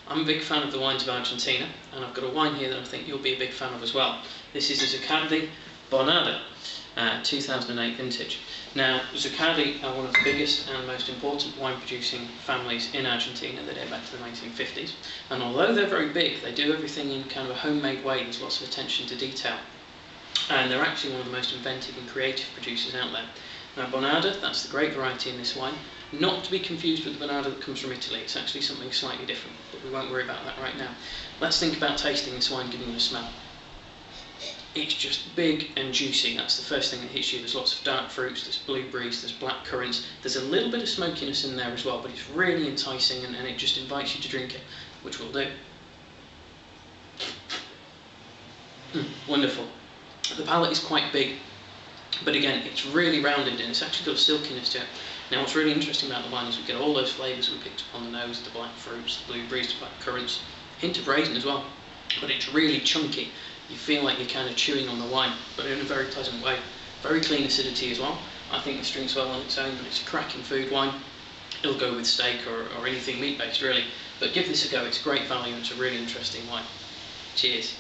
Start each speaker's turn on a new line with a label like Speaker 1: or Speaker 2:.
Speaker 1: I'm a big fan of the wines of Argentina, and I've got a wine here that I think you'll be a big fan of as well. This is the Zuccardi Bonarda, 2008 vintage. Now, Zuccardi are one of the biggest and most important wine producing families in Argentina. They date back to the 1950s, and although they're very big, they do everything in kind of a homemade way. There's lots of attention to detail, and they're actually one of the most inventive and creative producers out there. Now, Bonarda, that's the great variety in this wine, not to be confused with the Bonarda that comes from Italy. It's actually something slightly different, but we won't worry about that right now. Let's think about tasting this wine, giving you a smell. It's just big and juicy. That's the first thing that hits you. There's lots of dark fruits, there's blueberries, there's black currants. There's a little bit of smokiness in there as well, but it's really enticing, and it just invites you to drink it, which we'll do. Wonderful. The palate is quite big, but again, it's really rounded and it's actually got a silkiness to it. Now, what's really interesting about the wine is we get all those flavours we picked up on the nose, the black fruits, the blueberries, the black currants, hint of raisin as well, but it's really chunky. You feel like you're kind of chewing on the wine, but in a very pleasant way. Very clean acidity as well. I think this drinks well on its own, but it's a cracking food wine. It'll go with steak or anything meat-based really, but give this a go. It's great value and it's a really interesting wine. Cheers.